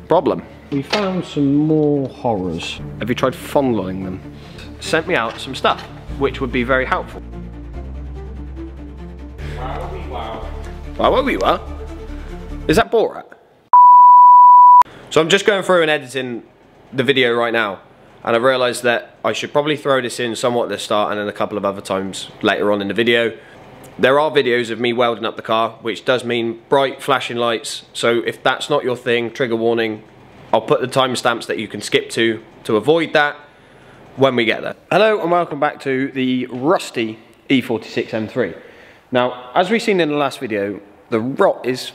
Problem. We found some more horrors. Have you tried fondling them? Sent me out some stuff, which would be very helpful. Wow. Is that Borat? So I'm just going through and editing the video right now, and I realised that I should probably throw this in somewhat at the start and then a couple of other times later on in the video. There are videos of me welding up the car, which does mean bright flashing lights, so if that's not your thing, trigger warning, I'll put the timestamps that you can skip to avoid that when we get there. Hello and welcome back to the rusty E46 M3. Now, as we've seen in the last video, the rot it's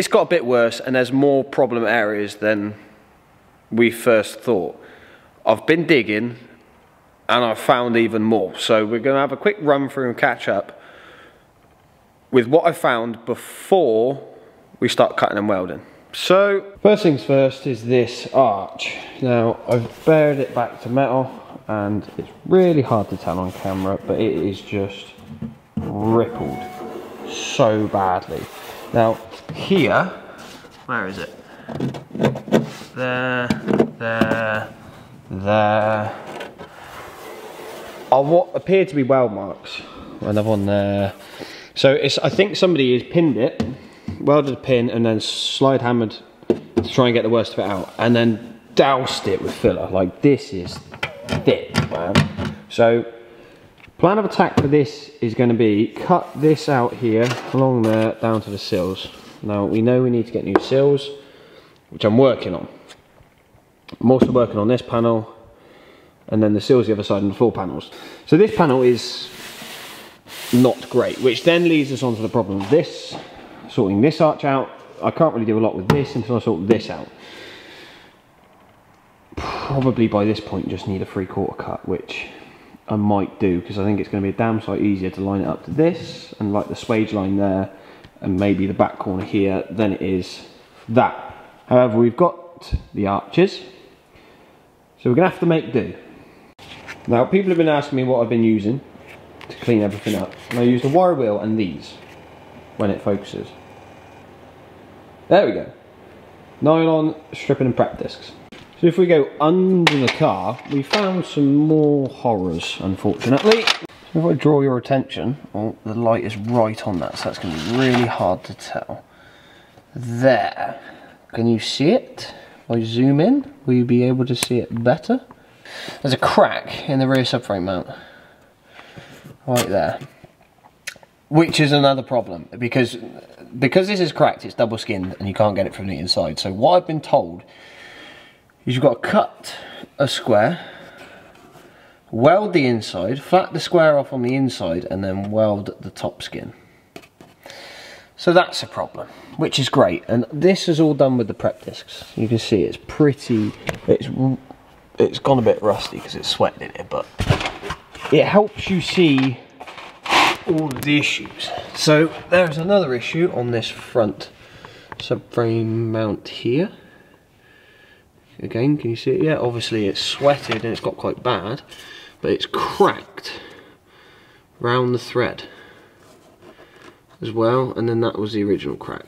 got a bit worse and there's more problem areas than we first thought. I've been digging and I've found even more. So we're going to have a quick run through and catch up with what I found before we start cutting and welding. So, first things first is this arch. Now, I've bared it back to metal and it's really hard to tell on camera, but it is just rippled so badly. Now here, where is it? There are what appear to be weld marks. Another one there. So it's, I think somebody has pinned it, welded a pin and then slide hammered to try and get the worst of it out, and then doused it with filler. Like, this is thick, man. So plan of attack for this is going to be cut this out here, along there, down to the sills. Now, we know we need to get new sills, which I'm working on. I'm also working on this panel, and then the sills the other side and the floor panels. So this panel is not great, which then leads us on to the problem of this, sorting this arch out. I can't really do a lot with this until I sort this out. Probably by this point just need a 3/4 cut, which I might do, because I think it's going to be a damn sight easier to line it up to this and like the swage line there and maybe the back corner here than it is that. However, we've got the arches, so we're going to have to make do. Now, people have been asking me what I've been using to clean everything up, and I used a wire wheel and these when it focuses. There we go. Nylon stripping and prep discs. So if we go under the car, we found some more horrors, unfortunately. So if I draw your attention, oh, the light is right on that, so that's going to be really hard to tell. There. Can you see it? If I zoom in, will you be able to see it better? There's a crack in the rear subframe mount. Right there. Which is another problem, because this is cracked, it's double skinned and you can't get it from the inside. So what I've been told, you've got to cut a square, weld the inside, flat the square off on the inside, and then weld the top skin. So that's a problem, which is great. And this is all done with the prep discs. You can see it's pretty, it's gone a bit rusty because it's sweating in it, but it helps you see all of the issues. So there's another issue on this front subframe mount here. Again, can you see it? Yeah, obviously it's sweated and it's got quite bad, but it's cracked round the thread as well, and then that was the original crack.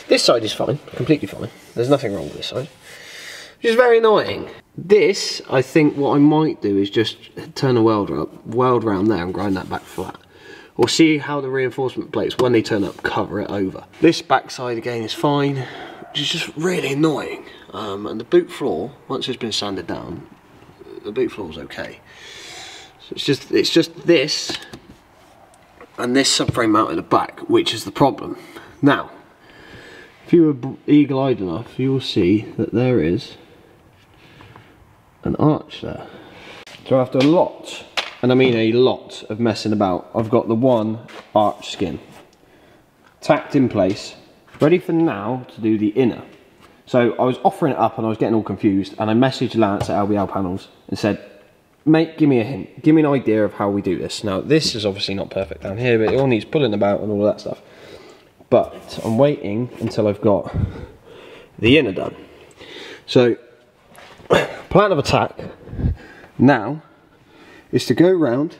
This side is fine, completely fine. There's nothing wrong with this side, which is very annoying. This, I think what I might do is just turn a welder up, weld round there and grind that back flat. Or see how the reinforcement plates, when they turn up, cover it over. This backside again is fine, which is just really annoying. And the boot floor, once it's been sanded down, the boot floor is okay. So it's just this and this subframe mount at the back, which is the problem. Now, if you were eagle-eyed enough, you will see that there is an arch there. So after a lot, and I mean a lot of messing about, I've got the one arch skin tacked in place, ready for now to do the inner. So I was offering it up and I was getting all confused, and I messaged Lance at LBL Panels and said, mate, give me a hint, give me an idea of how we do this. Now this is obviously not perfect down here, but it all needs pulling about and all of that stuff. But I'm waiting until I've got the inner done. So plan of attack now is to go round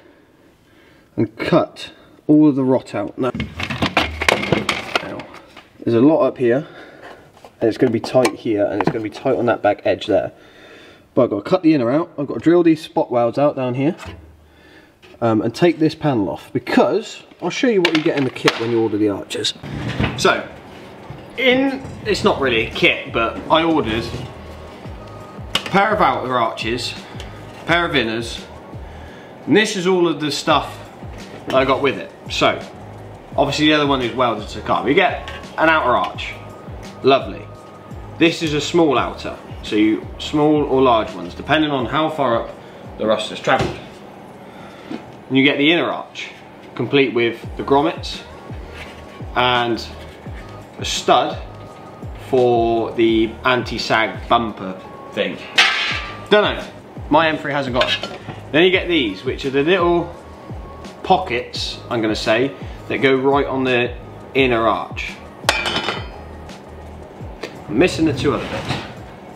and cut all of the rot out. Now there's a lot up here, and it's going to be tight here, and it's going to be tight on that back edge there. But I've got to cut the inner out, I've got to drill these spot welds out down here, and take this panel off, because I'll show you what you get in the kit when you order the arches. So, it's not really a kit, but I ordered a pair of outer arches, a pair of inners, and this is all of the stuff that I got with it. So, obviously the other one is welded to the car. We get an outer arch, lovely. This is a small outer, so you small or large ones, depending on how far up the rust has travelled. And you get the inner arch, complete with the grommets and a stud for the anti-sag bumper thing. Don't know, my M3 hasn't got it. Then you get these, which are the little pockets, I'm going to say, that go right on the inner arch. I'm missing the two other bits.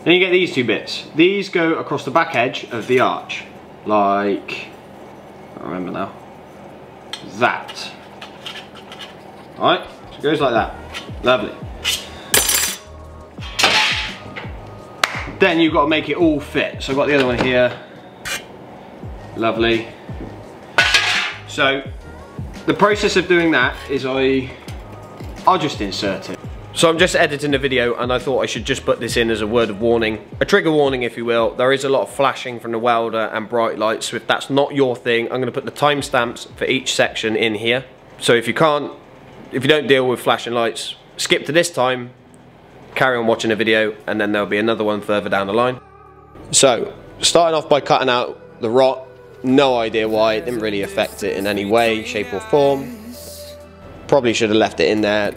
Then you get these two bits. These go across the back edge of the arch, like, I don't remember now, that. Alright, so it goes like that. Lovely. Then you've got to make it all fit. So I've got the other one here. Lovely. So the process of doing that is I'll just insert it. So I'm just editing the video, and I thought I should just put this in as a word of warning, a trigger warning if you will. There is a lot of flashing from the welder and bright lights, so if that's not your thing, I'm going to put the timestamps for each section in here. So if you don't deal with flashing lights, skip to this time, carry on watching the video, and then there'll be another one further down the line. So starting off by cutting out the rot. No idea why, it didn't really affect it in any way, shape or form. Probably should have left it in there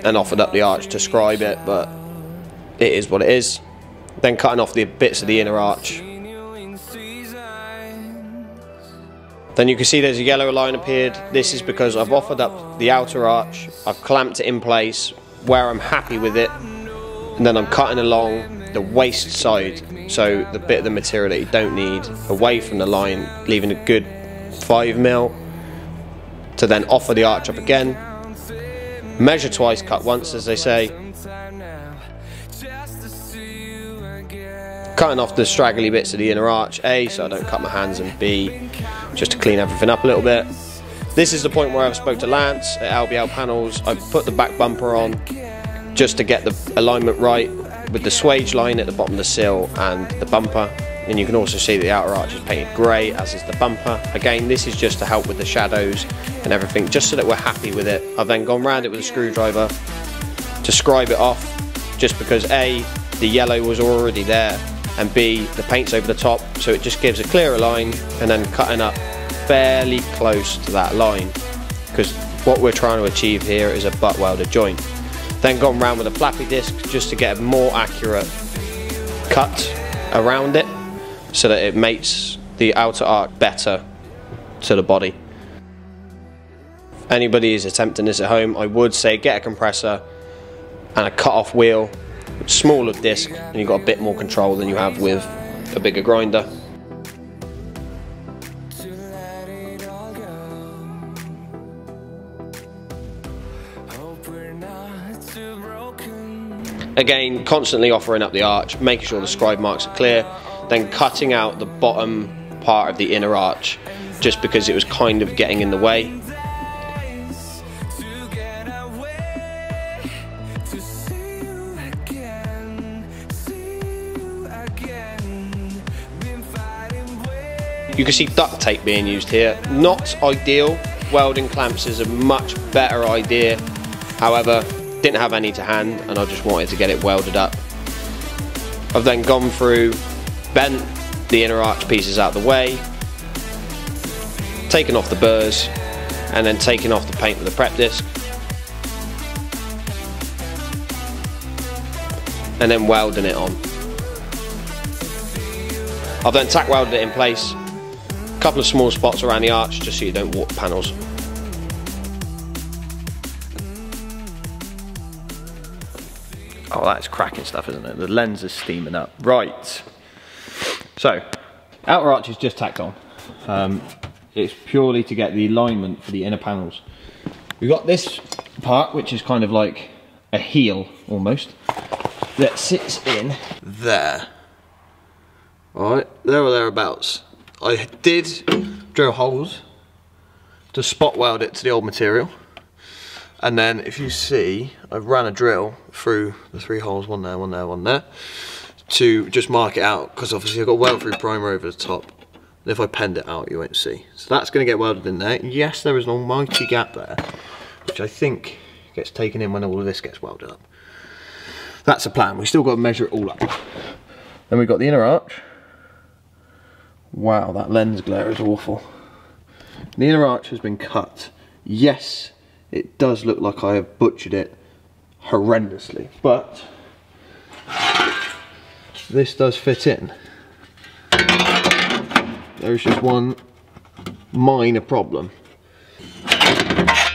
and offered up the arch to scribe it, but it is what it is. Then cutting off the bits of the inner arch. Then you can see there's a yellow line appeared. This is because I've offered up the outer arch, I've clamped it in place where I'm happy with it, and then I'm cutting along the waste side, so the bit of the material that you don't need, away from the line, leaving a good 5mm, to then offer the arch up again. Measure twice, cut once, as they say. Cutting off the straggly bits of the inner arch, A, so I don't cut my hands, and B, just to clean everything up a little bit. This is the point where I've spoke to Lance at LBL Panels. I've put the back bumper on just to get the alignment right with the swage line at the bottom of the sill and the bumper. And you can also see that the outer arch is painted grey, as is the bumper. Again, this is just to help with the shadows and everything, just so that we're happy with it. I've then gone round it with a screwdriver to scribe it off, just because A, the yellow was already there, and B, the paint's over the top, so it just gives a clearer line, and then cutting up fairly close to that line, because what we're trying to achieve here is a butt welded joint. Then gone round with a flappy disc just to get a more accurate cut around it, so that it mates the outer arc better to the body. If anybody is attempting this at home, I would say get a compressor and a cut-off wheel, smaller disc, and you've got a bit more control than you have with a bigger grinder. Again, constantly offering up the arch, making sure the scribe marks are clear, then cutting out the bottom part of the inner arch, just because it was kind of getting in the way. You can see duct tape being used here. Not ideal. Welding clamps is a much better idea. However, didn't have any to hand, and I just wanted to get it welded up. I've then gone through, bent the inner arch pieces out of the way, taken off the burrs, and then taken off the paint with a prep disc, and then welding it on. I've then tack welded it in place, a couple of small spots around the arch just so you don't warp panels. Oh, that's cracking stuff, isn't it? The lens is steaming up. Right. So, outer arch is just tacked on. It's purely to get the alignment for the inner panels. We've got this part, which is kind of like a heel almost that sits in there. Alright, there or thereabouts. I did drill holes to spot weld it to the old material. And then if you see, I've ran a drill through the 3 holes, one there, one there, one there, to just mark it out, because obviously I've got weld through primer over the top. And if I penned it out, you won't see. So that's going to get welded in there. Yes, there is an almighty gap there, which I think gets taken in when all of this gets welded up. That's the plan. We still got to measure it all up. Then we've got the inner arch. Wow, that lens glare is awful. The inner arch has been cut. Yes, it does look like I have butchered it horrendously, but this does fit in. There's just one minor problem.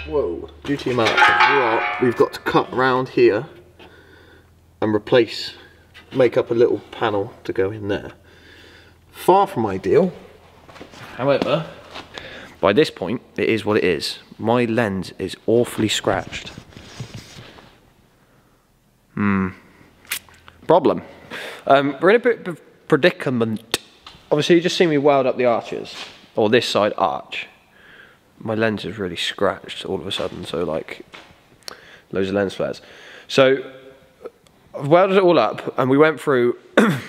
Whoa, due to the amount of rock, we've got to cut around here and replace, make up a little panel to go in there. Far from ideal. However, by this point, it is what it is. My lens is awfully scratched. Problem. We're in a bit of predicament. Obviously, you just see me weld up the arches, or this side arch. My lens is really scratched all of a sudden, so like, loads of lens flares. So, I've welded it all up, and we went through,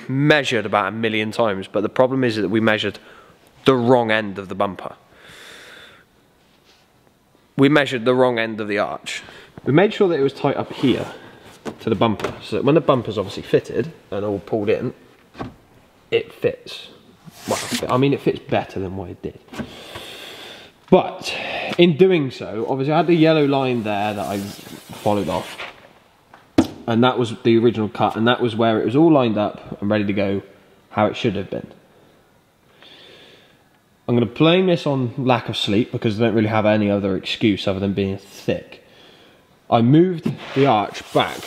measured about 1,000,000 times, but the problem is that we measured the wrong end of the bumper. We measured the wrong end of the arch. We made sure that it was tight up here to the bumper, so that when the bumper's obviously fitted and all pulled in, it fits. Well, I mean, it fits better than what it did. But in doing so, obviously I had the yellow line there that I followed off, and that was the original cut, and that was where it was all lined up and ready to go how it should have been. I'm going to blame this on lack of sleep, because I don't really have any other excuse other than being thick. I moved the arch back,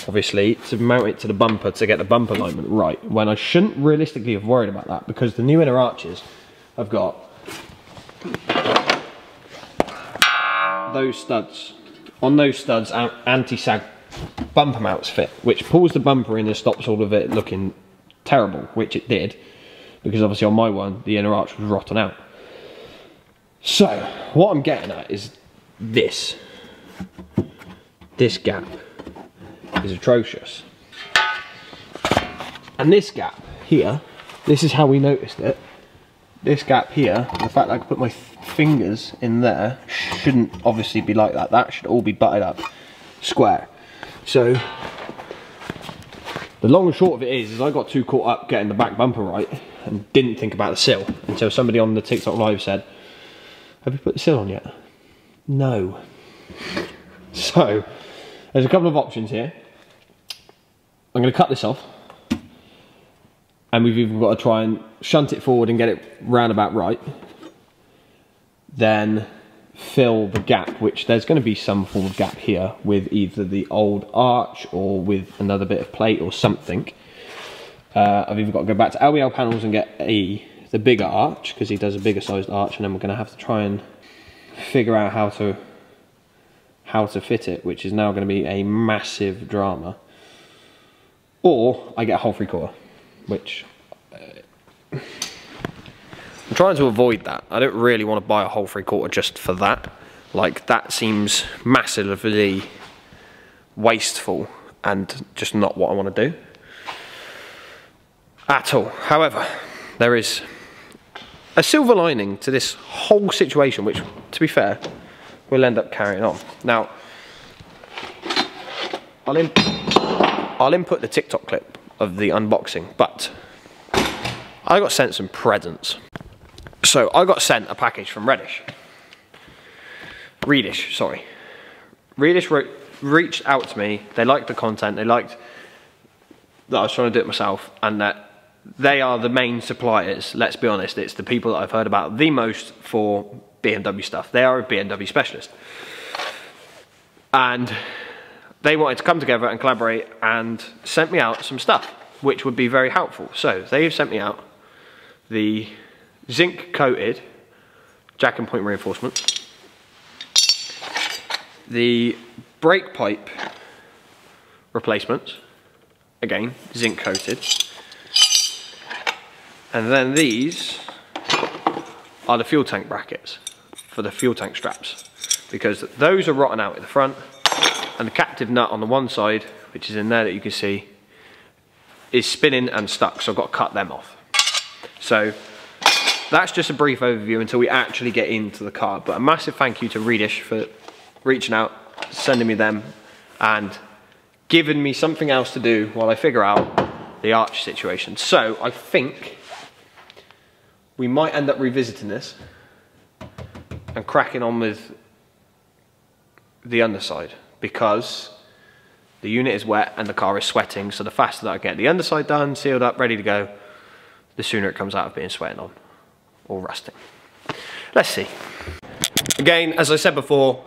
obviously, to mount it to the bumper to get the bumper alignment right, when I shouldn't realistically have worried about that, because the new inner arches have got those studs. On those studs, anti-sag bumper mounts fit, which pulls the bumper in and stops all of it looking terrible, which it did, because obviously on my one, the inner arch was rotten out. So, what I'm getting at is this. This gap is atrocious. And this gap here, this is how we noticed it. This gap here, the fact that I could put my fingers in there, shouldn't obviously be like that. That should all be butted up square. So, the long and short of it is I got too caught up getting the back bumper right and didn't think about the sill until somebody on the TikTok live said, "Have you put the sill on yet?" No. So, there's a couple of options here. I'm going to cut this off, and we've even got to try and shunt it forward and get it round about right. Then fill the gap, which there's going to be some form of gap here with either the old arch or with another bit of plate or something. I've even got to go back to LBL panels and get the bigger arch, because he does a bigger sized arch, and then we're going to have to try and figure out how to fit it, which is now going to be a massive drama. Or I get a whole 3/4, which I'm trying to avoid that. I don't really want to buy a whole 3/4 just for that. Like, that seems massively wasteful and just not what I want to do at all. However, there is a silver lining to this whole situation, which, to be fair, we'll end up carrying on. Now, I'll input the TikTok clip of the unboxing, but I got sent some presents. So I got sent a package from Reedish, sorry. Reedish reached out to me. They liked the content. They liked that I was trying to do it myself, and that they are the main suppliers. Let's be honest, it's the people that I've heard about the most for BMW stuff. They are a BMW specialist, and they wanted to come together and collaborate and sent me out some stuff which would be very helpful. So they've sent me out the zinc coated jack and point reinforcement, the brake pipe replacements. Again, zinc coated. And then these are the fuel tank brackets for the fuel tank straps, because those are rotten out at the front, and the captive nut on the one side, which is in there that you can see, is spinning and stuck, so I've got to cut them off. So that's just a brief overview until we actually get into the car. But a massive thank you to Redish for reaching out, sending me them, and giving me something else to do while I figure out the arch situation. So I think we might end up revisiting this and cracking on with the underside, because the unit is wet and the car is sweating, so the faster that I get the underside done, sealed up, ready to go, the sooner it comes out of being sweating on or rusting. Let's see. Again, as I said before,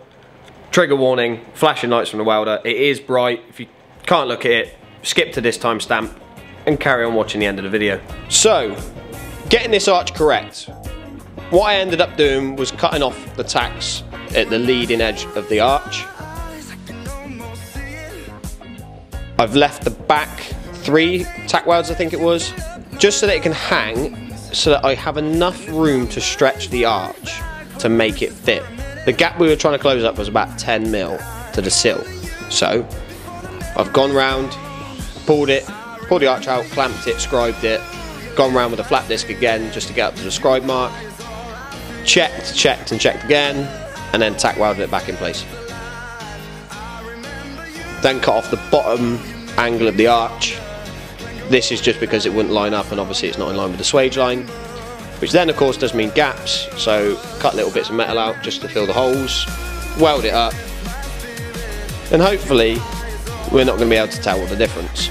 trigger warning, flashing lights from the welder. It is bright. If you can't look at it, skip to this timestamp and carry on watching the end of the video. So, getting this arch correct, what I ended up doing was cutting off the tacks at the leading edge of the arch. I've left the back 3 tack welds, I think it was, just so that it can hang, so that I have enough room to stretch the arch to make it fit. The gap we were trying to close up was about 10 mil to the sill. So I've gone round, pulled the arch out, clamped it, scribed it, gone round with a flat disc again just to get up to the scribe mark, checked and checked again, and then tack welded it back in place. Then cut off the bottom angle of the arch. This is just because it wouldn't line up, and obviously it's not in line with the swage line, which then of course does mean gaps, so cut little bits of metal out just to fill the holes, weld it up, and hopefully we're not going to be able to tell the difference.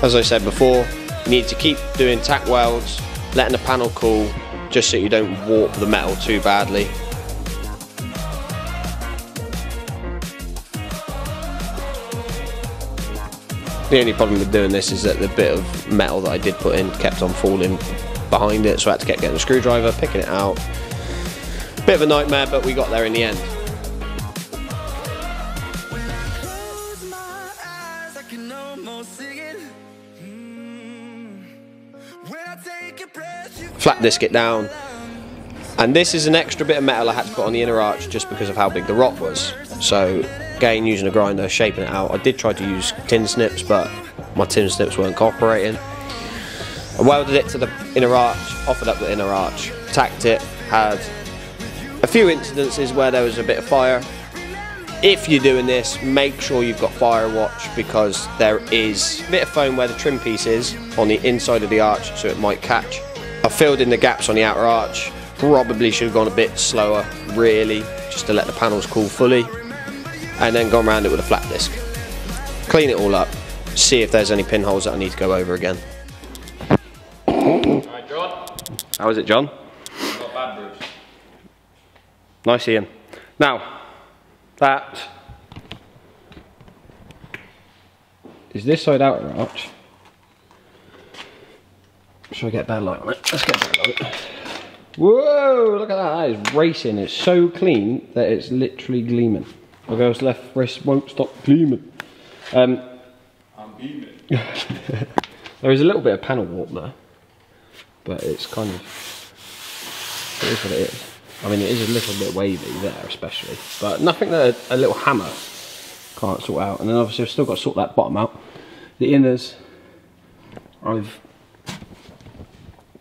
As I said before, you need to keep doing tack welds, letting the panel cool, just so you don't warp the metal too badly. The only problem with doing this is that the bit of metal that I did put in kept on falling behind it, so I had to keep getting a screwdriver, picking it out. Bit of a nightmare, but we got there in the end. Flat disc it down, and this is an extra bit of metal I had to put on the inner arch just because of how big the rot was. So again, using a grinder, shaping it out. I did try to use tin snips, but my tin snips weren't cooperating. I welded it to the inner arch, offered up the inner arch, tacked it, had a few incidences where there was a bit of fire. If you're doing this, make sure you've got fire watch, because there is a bit of foam where the trim piece is on the inside of the arch, so it might catch. I filled in the gaps on the outer arch. Probably should have gone a bit slower, really, just to let the panels cool fully, and then gone around it with a flat disc. Clean it all up, see if there's any pinholes that I need to go over again. Alright, John. How is it, John? Not bad, Bruce. Nice, Ian. Now, that is this side outer arch. Should I get a better light on it? Let's get a better light. Whoa, look at that. That is racing. It's so clean that it's literally gleaming. My girl's left wrist won't stop gleaming. I'm beaming. There is a little bit of panel warp there, but it's kind of, it is what it is. I mean, it is a little bit wavy there especially, but nothing that a little hammer can't sort out. And then obviously I've still got to sort that bottom out. The inners I've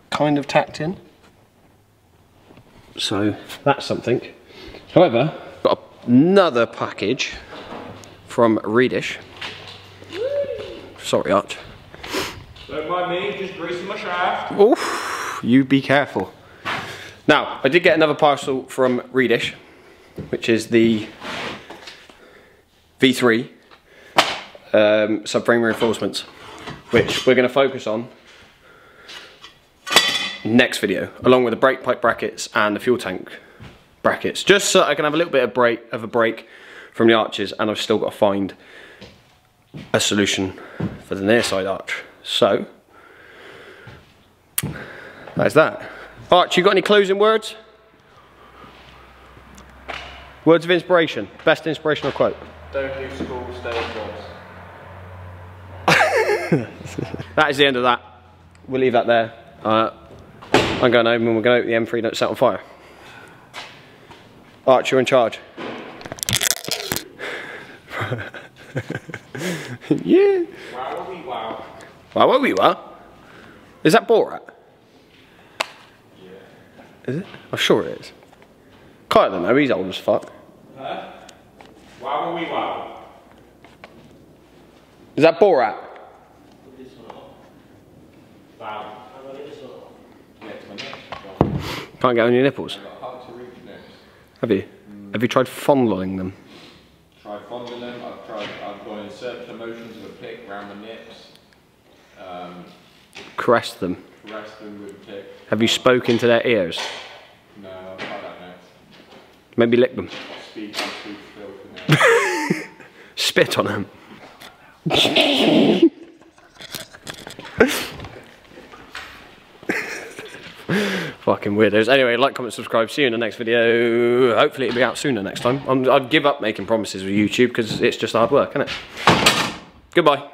kind of tacked in, so that's something. However, got another package from Redish. Sorry, Arch. Don't mind me, just greasing my shaft. Oof, you be careful. Now, I did get another parcel from Redish, which is the V3 subframe reinforcements, which we're going to focus on next video, along with the brake pipe brackets and the fuel tank brackets, just so I can have a little bit of a break from the arches, and I've still got to find a solution for the near side arch. So That's that. Arch, you got any closing words? Words of inspiration. Best inspirational quote. Don't leave school, stay at jobs. That is the end of that. We'll leave that there. I'm going home and we're going to hope the M3 don't set on fire. Arch, you're in charge. Yeah. Wow, we wow. Wow, we were. Is that Borat? Yeah. Is it? I'm sure it is. Kyle don't know, he's old as fuck. Huh? Wow, we wow. Is that Borat? Wow. Can't get on your nipples. I've got hard to reach next. Have you? Have you tried fondling them? Tried fondling them. I've gone in circular motions with a pick around the nips. Caress them. Caress them with a pick. Have you spoken to their ears? No, I'll try that next. Maybe lick them. Speak filth now. Spit on them. Fucking weirdos. Anyway, like, comment, subscribe. See you in the next video. Hopefully it'll be out sooner next time. I'd give up making promises with YouTube because it's just hard work, isn't it? Goodbye.